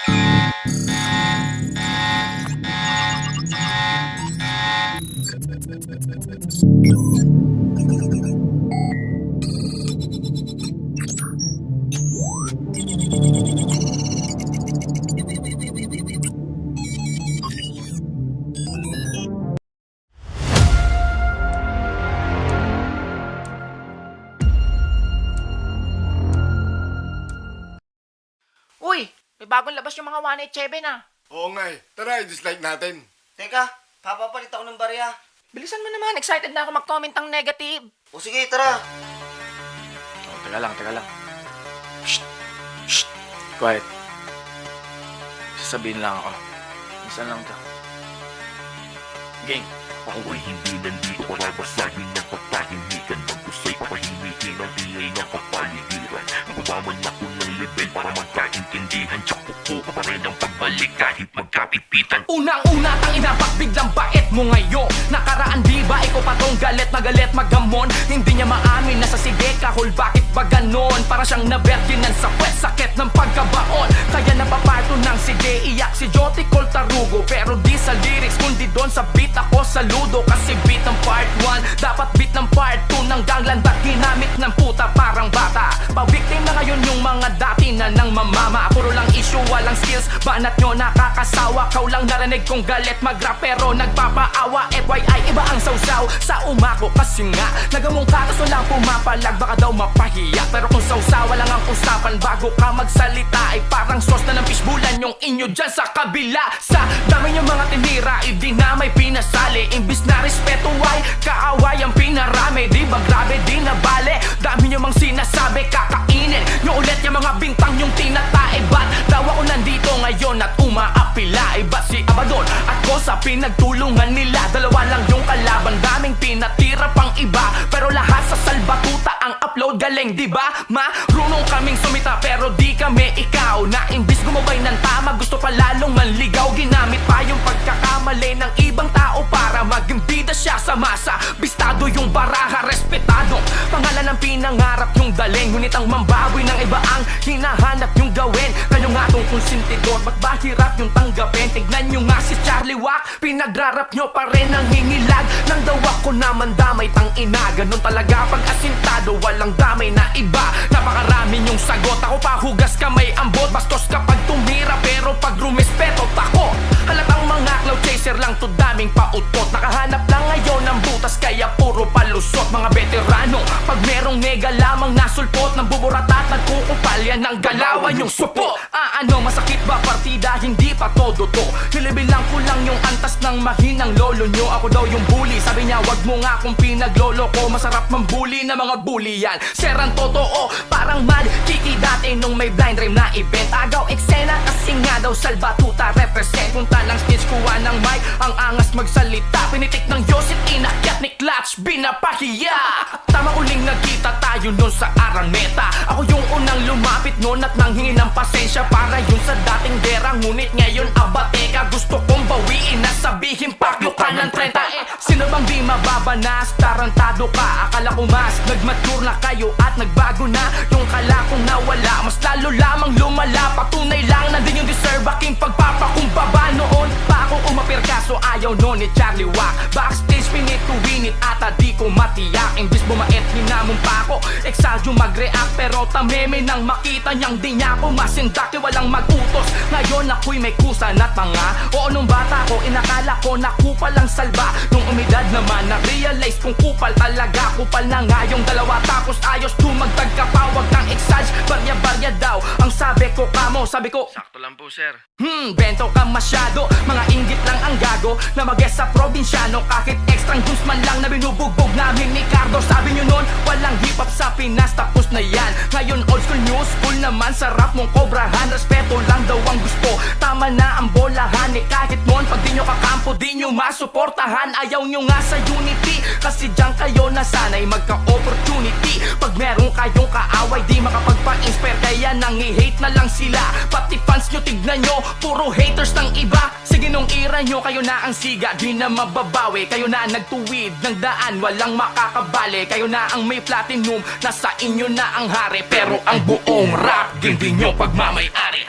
Uy, may bagong labas yung mga 187 ah. Oo nga eh. Tara, i-dislike natin. Teka, papapalit ako ng barya. Bilisan mo naman, excited na ako mag-comment ang negative. O sige, tara. Oh, teka lang. Shh! Shh! Quiet. Sasabihin lang ako. Minsan lang to. Gang. Ako ay hindi nandito para basagin ng pagpahimikan. Magkusay papahimikin ang ingay ng kapaligiran. Magbabaman ako ng level para magkaintindihan. Tsak pupo ka pa rin ang pagbalik kahit magkapipitan. Unang-una tang inapak biglang bait mo ngayon. Nakaraan di ba ikaw pa tong galit na galit magamon. Hindi niya maamin na sa sige kahol bakit ba ganon. Para siyang naberginan sa pwes sakit ng pagkabaon. Kaya napaparto ng sige iyak si Joti Col Tarugo. Pero di sa lyrics kundi doon sa beat ako saludo. Kasi beat ng part 1 dapat beat ng part 2 ng gangland at ginamit ng puta parang bata. Pabiktim na ngayon yung mga dati na nang mamama. Puro lang issue walang skills. Banat nyo nakakasawa. Kau lang narinig kong galit mag-rap pero nagpapaawa. FYI iba ang sausaw sa umako. Kasi nga nagamong katas walang pumapalag. Baka daw mapahiya. Pero kung sausawa lang ang usapan bago ka magsalita ay parang sauce na ng fishbulan yung inyo dyan sa kabila. Sa dami yung mga tinira hindi na may pinasali. Imbis na respeto ay kaaway ang pinarami. Di ba grabe di na bale. Dami nyo mang sinasabi kakainin nyo ulit yung mga bintang yung tinatae. Ba't daw ako nandito ngayon at umaapila? Iba si Abaddon at ko sa pinagtulungan nila. Dalawa lang yung kalaban daming pinatira pang iba. Pero lahat sa salbatuta ang upload galing di ba? Marunong kaming sumita pero di kami ikaw. Na imbis gumabay ng tama gusto pa lalong manligaw. Ginamit pa yung pagkakamali ng ibang tao para maging bida siya sa masa. Bistado yung baraha, respetado pangalan ng pinangarap yung daling. Ngunit ang mambaboy ng iba ang hinahanap yung gawin. Kayo nga tong konsentidor, ba't ba hirap yung tanggapin? Tignan nyo nga si Charlie Wack, pinagrarap nyo pa rin ang hingilag. Nang daw ako naman damay tang ina. Ganun talaga pag asintado, walang damay na iba. Napakarami yung sagot, ako pa hugas kamay ambot. Bastos kapag tumira pero pag rumespeto tako. Halatang mga cloud chaser lang to daming pautot. Nakahanap lang ngayon ng butas kaya puro palusot. Mga veterano, pag merong mega lamang nasulpot ng buburatat nagkukupal yan ang galawan yung supo. Ano masakit ba partida? Hindi pa todo to. Nilibilang ko lang yung antas ng mahinang lolo nyo. Ako daw yung bully, sabi niya wag mo nga kung pinaglolo ko. Masarap mambully na mga bully yan. Serang totoo, parang mad kiki dati nung may blind rhyme na event. Agaw eksena kasi nga daw salbatuta represent. Punta ng stage kuha ng mic, ang angas magsalita. Pinitik ng Yosit, inakyat ni Clutch, binapahiya. Tama uling nagkita tayo nun sa Araneta. Ako yung unang lumapit nun at nanghingi ng pasensya para yun sa dating gera. Ngunit ngayon abateka, gusto kong bawiin na sabihin pakyo ka ng 30. Sino bang di mababanas? Tarantado ka, akala ko mas nagmature na kayo at nagbago na yung kala kong nawala. Mas lalo lamang lumala, patunay lang na din yung deserve aking pagpapakumbaba. Noon pa ako umapir kaso ayaw nun ni Charlie Wack. Backstage pinit to win it ata di ko matiyak. Imbis bumait hinamon pa ako, exagyo mag-react pero tameme nang makita niyang di niya ako masindaki walang mag-utos. Ngayon ako'y may kusa na tanga. Oo nung bata ko inakala ko na kupal ang salba. Nung umidad naman na-realize kung kupal talaga. Kupal na nga yung dalawa tapos ayos tumagtag ka pa. Wag kang exage, barya-barya daw ang sabi ko kamo. Sabi ko Sakto lang po, sir. bento ka masyado. Mga inggit lang ang gago na mag-guess sa probinsyano. Kahit extrang juice man lang na binubugbog namin ni Cardo. Sabi nyo nun, walang hip-hop sa Pinas, tapos na yan. Ngayon old school, new school naman. Sarap mong kobrahan, respeto lang daw ang gusto. Tama na ang bolahan, eh kahit nun pag di nyo kakampo, di nyo masuportahan. Ayaw nyo nga sa unity, kasi dyan kayo nasanay magka-opportunity. Pag meron kayong kaaway, di makapagpa-inspire. Kaya nangi-hate na lang sila. Pati fans nyo, tignan nyo, puro haters ng iba. Sige nung ira nyo, kayo na ang siga, di na mababawi. Kayo na nagtuwid ng daan, walang makakabali. Kayo na ang may platinum, nasa inyo na ang hari. Pero ang buong rap, hindi nyo pagmamay-ari.